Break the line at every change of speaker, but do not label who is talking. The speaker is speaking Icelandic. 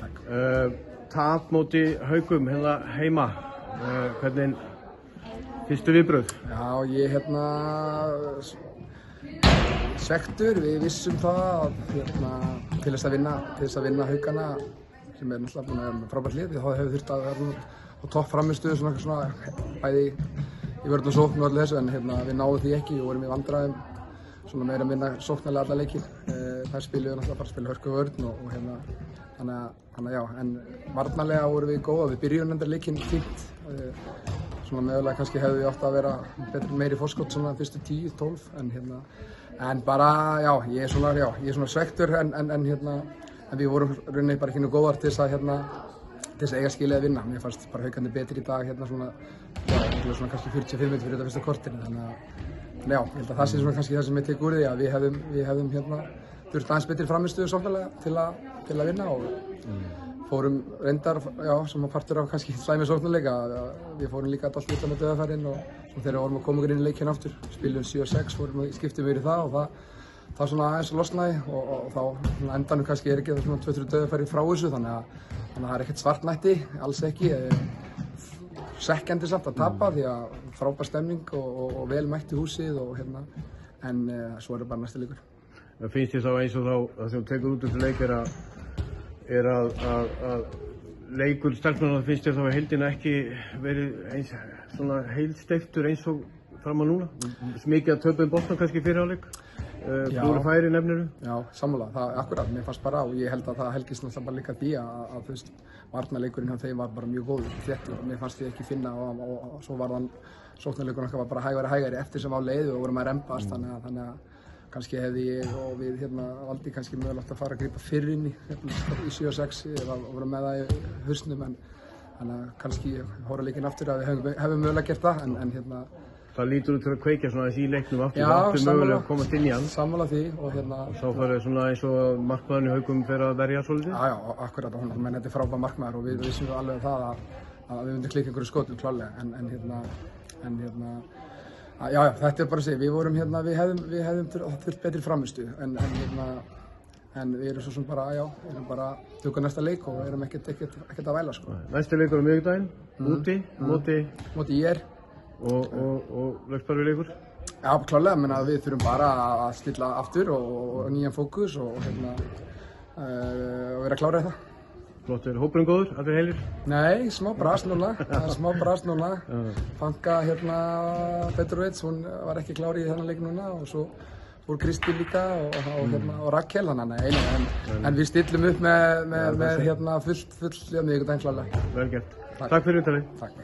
Takk. Tap móti Haukum hérna heima. Hvernig fyrstu viðbrögð?
Já, ég svekktur. Við vissum það að til þess að vinna Haukana, sem náttúrulega búin að vera með frábært lið, þá hefur þurft að vera á topp frammistöðu svona bæði í vörn og sókn og öllu þessu, en við náðum því ekki og vorum í vandræðum svona meira að vinna sóknarlega alla leikinn. Þær spiluðu náttúrulega bara að spila hörku vörn og þannig að já, en varnarlega vorum við góða. Við byrjum enda leikinn fínt. Svona mögulega kannski hefðu við átt að vera meiri forskot svona fyrstu 10-12, en bara já, ég er svona svekktur en við vorum rauninni bara ekki nú góðar til þess að eiga skilið að vinna. Mér fannst bara Haukandi betri í dag svona kannski 45 minnir fyrir þetta fyrsta kortinu, þannig að já, ég held að það sé svona kannski það sem ég tek úr því að við hefðum þurft aðeins betri frammistöðu sóknarlega til að vinna og fórum reyndar, já, sem að partur af kannski slæmi sóknarleika. Við fórum líka alltaf út með döðafærin og þegar við vorum að koma okkur inn í leikinn aftur, spilum 7-6, skiptum við í það og það svona aðeins losnaði og þá endanum kannski ekki það svona 2-3 döðafæri frá þessu, þannig að það er ekkert svartnætti, alls ekki. Svekkjandi samt að tapa því að frábær stemning og vel mætt í húsið en svo er það bara næsti leikur.
Finnst þér þá eins og þá það sem þú tekur út þessu leik er að leikur stelpnanna, finnst þér þá að heildina ekki verið eins svona heilsteyptur eins og fram að núna? Mikið að töpuðum boltan kannski fyrir hálfleik? Búið færi nefniru? Já,
sammála, það akkurat, mér fannst bara og ég held að það helgist náttúrulega bara líka því að þú veist, varnarleikurinn hjá þeim var bara mjög góður, þéttur og mér fannst ég ekki finna og svo var þann sóknarleikurinn okkar var bara hægari eftir sem á leið og vorum að rembast, þannig að kannski hefði ég og við valdi kannski mögulegt að fara að grípa fyrr inn í 7-6 eða vera með það í hausnum, en þannig að kannski hóra leikinn aftur að við hefum mögulega gert það, en
það lítur út til að kveikja svona þessi í leiknum aftur mögulega að komast inn í hann.
Sammála því og
þá farið svona eins og markmaðurinn í Haukum fer að verja svolítið?
Já, akkurat, menn þetta er frábær markmaður og við vissum alveg það að við myndum klikka einhverju skotum klárlega, já, þetta er bara að segja, við hefðum þurft betri framistöðu, en við erum svo sem bara, já, við erum bara tökum næsta leik og erum ekkert að væla, sko.
Næsti leikur á miðvikudaginn,
móti IR.
Og lögsparfi leikur?
Já, klárlega, menn að við þurfum bara að stilla aftur og nýjan fókus og vera klárið það.
Flott, er hópurinn góður, allir heilir?
Nei, smá brast núna. Fanka Petrovic, hún var ekki klár í þennan leik núna og svo fór Kristi líka og Rakel, en við stillum upp með full miðvikudaginn klárlega.
Vel gert. Takk fyrir viðtalið.
Takk.